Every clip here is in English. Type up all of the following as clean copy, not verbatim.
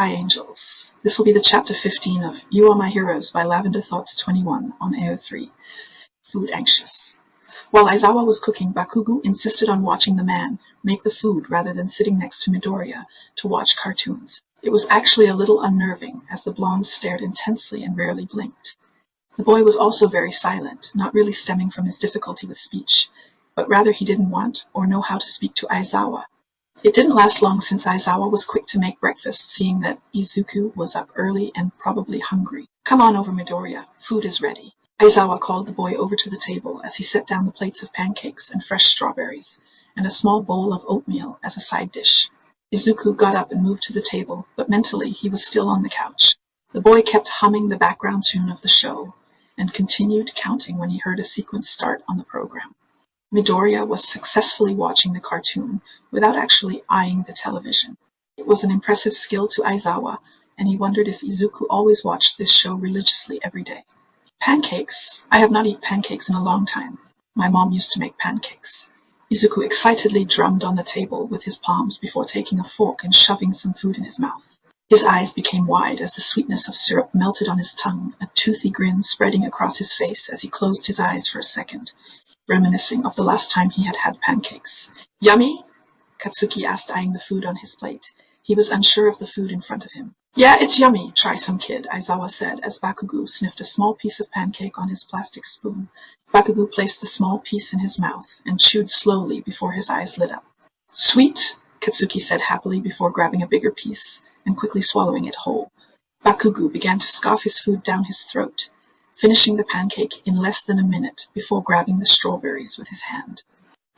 Hi Angels. This will be the chapter 15 of You Are My Heroes by Lavender Thoughts 21 on AO3. Food anxious. While Aizawa was cooking, Bakugu insisted on watching the man make the food rather than sitting next to Midoriya to watch cartoons. It was actually a little unnerving as the blonde stared intensely and rarely blinked. The boy was also very silent, not really stemming from his difficulty with speech, but rather he didn't want or know how to speak to Aizawa. It didn't last long since Aizawa was quick to make breakfast, seeing that Izuku was up early and probably hungry. Come on over, Midoriya. Food is ready. Aizawa called the boy over to the table as he set down the plates of pancakes and fresh strawberries, and a small bowl of oatmeal as a side dish. Izuku got up and moved to the table, but mentally he was still on the couch. The boy kept humming the background tune of the show, and continued counting when he heard a sequence start on the program. Midoriya was successfully watching the cartoon without actually eyeing the television. It was an impressive skill to Aizawa, and he wondered if Izuku always watched this show religiously every day. Pancakes? I have not eaten pancakes in a long time. My mom used to make pancakes. Izuku excitedly drummed on the table with his palms before taking a fork and shoving some food in his mouth. His eyes became wide as the sweetness of syrup melted on his tongue, a toothy grin spreading across his face as he closed his eyes for a second, reminiscing of the last time he had had pancakes. Yummy? Katsuki asked, eyeing the food on his plate. He was unsure of the food in front of him. Yeah, it's yummy. Try some, kid, Aizawa said as Bakugu sniffed a small piece of pancake on his plastic spoon. Bakugu placed the small piece in his mouth and chewed slowly before his eyes lit up. Sweet, Katsuki said happily before grabbing a bigger piece and quickly swallowing it whole. Bakugu began to scoff his food down his throat, finishing the pancake in less than a minute before grabbing the strawberries with his hand.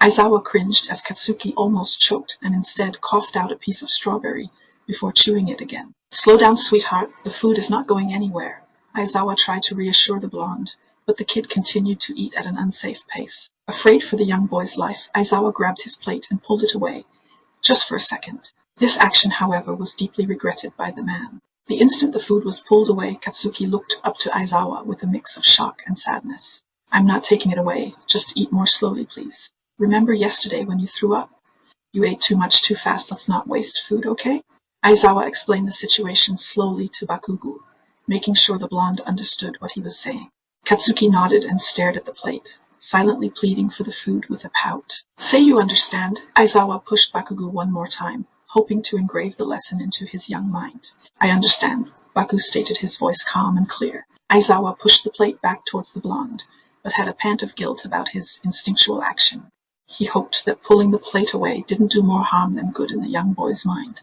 Aizawa cringed as Katsuki almost choked and instead coughed out a piece of strawberry before chewing it again. Slow down, sweetheart. The food is not going anywhere. Aizawa tried to reassure the blonde, but the kid continued to eat at an unsafe pace. Afraid for the young boy's life, Aizawa grabbed his plate and pulled it away, just for a second. This action, however, was deeply regretted by the man. The instant the food was pulled away, Katsuki looked up to Aizawa with a mix of shock and sadness. I'm not taking it away. Just eat more slowly, please. Remember yesterday when you threw up? You ate too much too fast. Let's not waste food, okay? Aizawa explained the situation slowly to Bakugu, making sure the blonde understood what he was saying. Katsuki nodded and stared at the plate, silently pleading for the food with a pout. Say you understand. Aizawa pushed Bakugu one more time, hoping to engrave the lesson into his young mind. I understand, Baku stated, his voice calm and clear. Aizawa pushed the plate back towards the blonde, but had a pant of guilt about his instinctual action. He hoped that pulling the plate away didn't do more harm than good in the young boy's mind.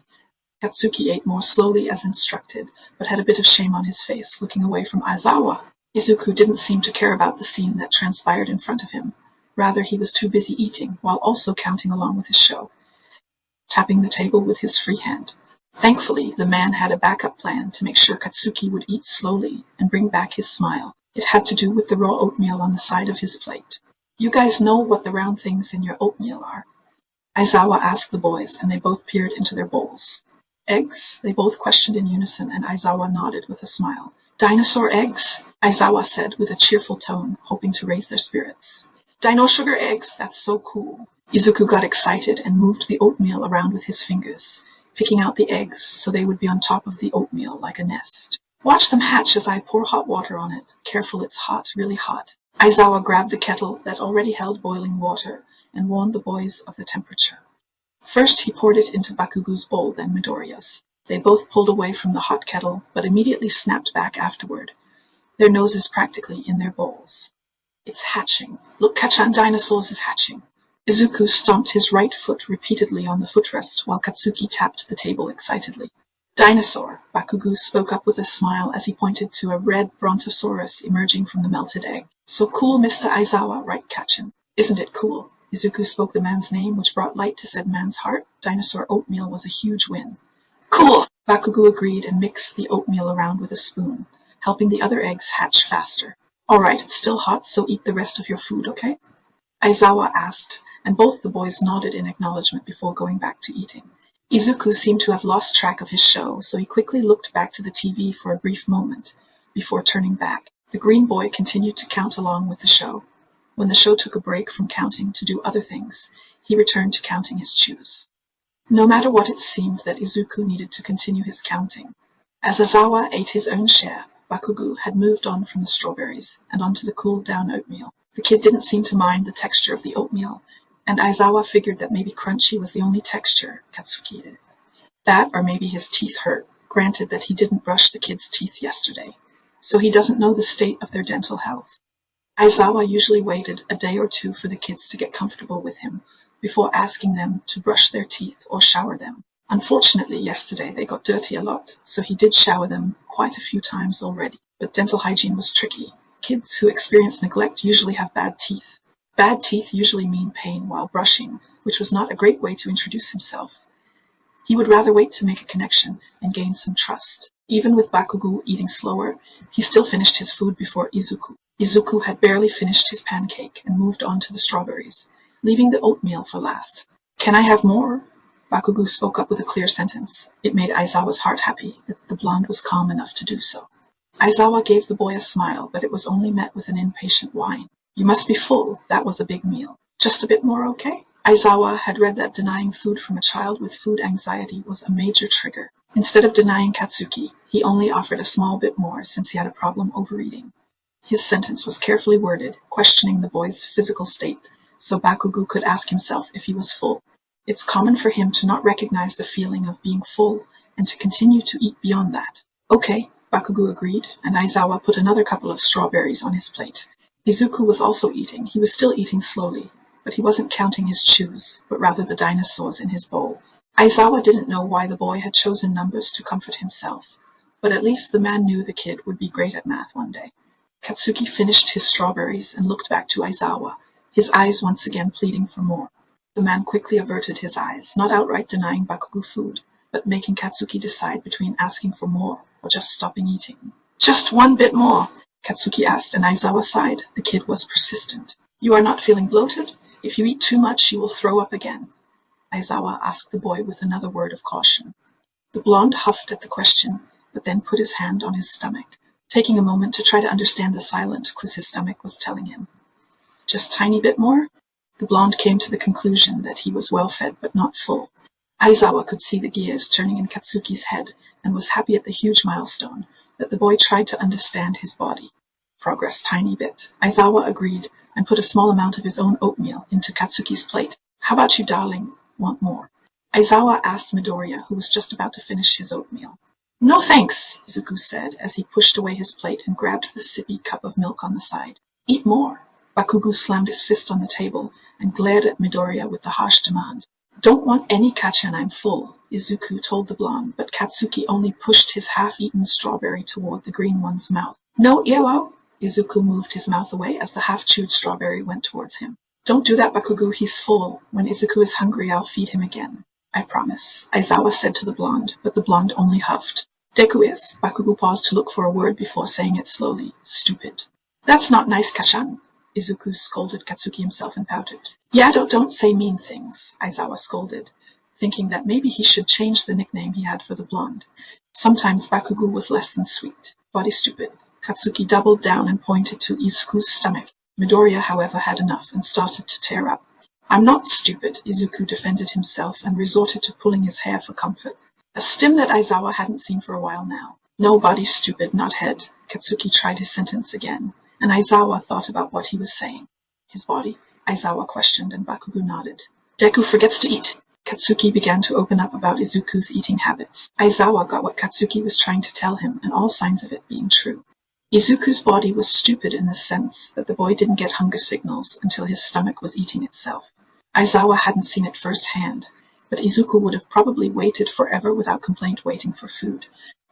Katsuki ate more slowly as instructed, but had a bit of shame on his face, looking away from Aizawa. Izuku didn't seem to care about the scene that transpired in front of him. Rather, he was too busy eating, while also counting along with his show, tapping the table with his free hand. Thankfully, the man had a backup plan to make sure Katsuki would eat slowly and bring back his smile. It had to do with the raw oatmeal on the side of his plate. You guys know what the round things in your oatmeal are? Aizawa asked the boys, and they both peered into their bowls. Eggs? They both questioned in unison, and Aizawa nodded with a smile. Dinosaur eggs? Aizawa said with a cheerful tone, hoping to raise their spirits. Dino sugar eggs? That's so cool. Izuku got excited and moved the oatmeal around with his fingers, picking out the eggs so they would be on top of the oatmeal like a nest. Watch them hatch as I pour hot water on it. Careful, it's hot, really hot. Aizawa grabbed the kettle that already held boiling water and warned the boys of the temperature. First, he poured it into Bakugu's bowl, then Midoriya's. They both pulled away from the hot kettle, but immediately snapped back afterward, their noses practically in their bowls. It's hatching. Look, Kachan Dinosaurs is hatching. Izuku stomped his right foot repeatedly on the footrest while Katsuki tapped the table excitedly. Dinosaur, Bakugu spoke up with a smile as he pointed to a red brontosaurus emerging from the melted egg. So cool, Mr. Aizawa, right, Kachan? Isn't it cool? Izuku spoke the man's name, which brought light to said man's heart. Dinosaur oatmeal was a huge win. Cool! Bakugu agreed and mixed the oatmeal around with a spoon, helping the other eggs hatch faster. All right, it's still hot, so eat the rest of your food, okay? Aizawa asked, and both the boys nodded in acknowledgement before going back to eating. Izuku seemed to have lost track of his show, so he quickly looked back to the TV for a brief moment before turning back. The green boy continued to count along with the show. When the show took a break from counting to do other things, he returned to counting his chews. no matter what it seemed that Izuku needed to continue his counting. As Aizawa ate his own share, Bakugo had moved on from the strawberries and onto the cooled-down oatmeal. The kid didn't seem to mind the texture of the oatmeal, and Aizawa figured that maybe crunchy was the only texture Katsuki did. That, or maybe his teeth hurt, granted that he didn't brush the kid's teeth yesterday, so he doesn't know the state of their dental health. Aizawa usually waited a day or two for the kids to get comfortable with him before asking them to brush their teeth or shower them. Unfortunately, yesterday they got dirty a lot, so he did shower them quite a few times already. But dental hygiene was tricky. Kids who experience neglect usually have bad teeth. Bad teeth usually mean pain while brushing, which was not a great way to introduce himself. He would rather wait to make a connection and gain some trust. Even with Bakugo eating slower, he still finished his food before Izuku. Izuku had barely finished his pancake and moved on to the strawberries, leaving the oatmeal for last. "Can I have more?" Bakugo spoke up with a clear sentence. It made Aizawa's heart happy that the blonde was calm enough to do so. Aizawa gave the boy a smile, but it was only met with an impatient whine. "You must be full. That was a big meal. Just a bit more, okay?" Aizawa had read that denying food from a child with food anxiety was a major trigger. Instead of denying Katsuki, he only offered a small bit more since he had a problem overeating. His sentence was carefully worded, questioning the boy's physical state, so Bakugo could ask himself if he was full. It's common for him to not recognize the feeling of being full and to continue to eat beyond that. "Okay," Bakugo agreed, and Aizawa put another couple of strawberries on his plate. Izuku was also eating. He was still eating slowly, but he wasn't counting his chews, but rather the dinosaurs in his bowl. Aizawa didn't know why the boy had chosen numbers to comfort himself, but at least the man knew the kid would be great at math one day. Katsuki finished his strawberries and looked back to Aizawa, his eyes once again pleading for more. The man quickly averted his eyes, not outright denying Bakugo food, but making Katsuki decide between asking for more or just stopping eating. "Just one bit more," Katsuki asked, and Aizawa sighed. The kid was persistent. "You are not feeling bloated? If you eat too much, you will throw up again," Aizawa asked the boy with another word of caution. The blonde huffed at the question, but then put his hand on his stomach, taking a moment to try to understand the silence his stomach was telling him. "Just tiny bit more?" The blonde came to the conclusion that he was well-fed but not full. Aizawa could see the gears turning in Katsuki's head and was happy at the huge milestone that the boy tried to understand his body. "Progress tiny bit." Aizawa agreed and put a small amount of his own oatmeal into Katsuki's plate. "How about you, darling? Want more?" Aizawa asked Midoriya, who was just about to finish his oatmeal. "No thanks," Izuku said as he pushed away his plate and grabbed the sippy cup of milk on the side. "Eat more." Bakugo slammed his fist on the table and glared at Midoriya with the harsh demand. "Don't want any kacha and I'm full," Izuku told the blonde, but Katsuki only pushed his half-eaten strawberry toward the green one's mouth. "No, Iwo!" Izuku moved his mouth away as the half-chewed strawberry went towards him. "Don't do that, Bakugo, he's full. When Izuku is hungry, I'll feed him again." "I promise," Aizawa said to the blonde, but the blonde only huffed. "Deku is," Bakugo paused to look for a word before saying it slowly. "Stupid." "That's not nice, Kachan." Izuku scolded Katsuki himself and pouted. "Yeah, don't say mean things," Aizawa scolded, thinking that maybe he should change the nickname he had for the blonde. Sometimes Bakugo was less than sweet. "Body stupid." Katsuki doubled down and pointed to Izuku's stomach. Midoriya, however, had enough and started to tear up. "I'm not stupid," Izuku defended himself and resorted to pulling his hair for comfort, a stim that Aizawa hadn't seen for a while now. "No, body stupid, not head." Katsuki tried his sentence again, and Aizawa thought about what he was saying. "His body?" Aizawa questioned, and Bakugo nodded. "Deku forgets to eat." Katsuki began to open up about Izuku's eating habits. Aizawa got what Katsuki was trying to tell him, and all signs of it being true. Izuku's body was stupid in the sense that the boy didn't get hunger signals until his stomach was eating itself. Aizawa hadn't seen it firsthand, but Izuku would have probably waited forever without complaint waiting for food.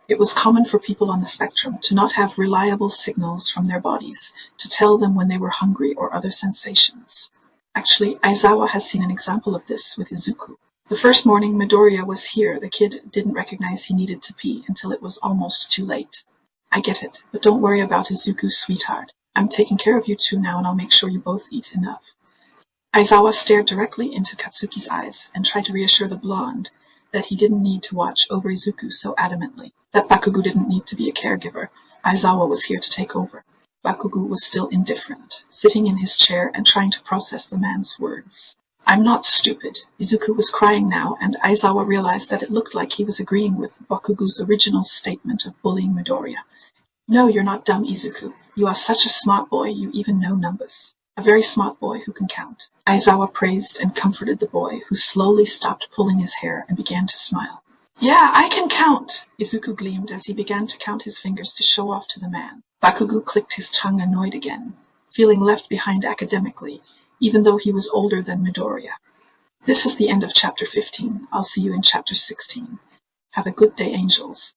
It was common for people on the spectrum to not have reliable signals from their bodies to tell them when they were hungry or other sensations. Actually, Aizawa has seen an example of this with Izuku. The first morning Midoriya was here, the kid didn't recognize he needed to pee until it was almost too late. "I get it, but don't worry about Izuku, sweetheart. I'm taking care of you two now and I'll make sure you both eat enough." Aizawa stared directly into Katsuki's eyes and tried to reassure the blonde that he didn't need to watch over Izuku so adamantly, that Bakugo didn't need to be a caregiver. Aizawa was here to take over. Bakugo was still indifferent, sitting in his chair and trying to process the man's words. I'm not stupid. Izuku was crying now, and Aizawa realized that it looked like he was agreeing with Bakugu's original statement of bullying Midoriya. No, you're not dumb, Izuku. You are such a smart boy, you even know numbers. A very smart boy who can count. Aizawa praised and comforted the boy, who slowly stopped pulling his hair and began to smile. Yeah, I can count, Izuku gleamed as he began to count his fingers to show off to the man. Bakugu clicked his tongue, annoyed again, feeling left behind academically, even though he was older than Midoriya. This is the end of chapter 15. I'll see you in chapter 16. Have a good day, angels.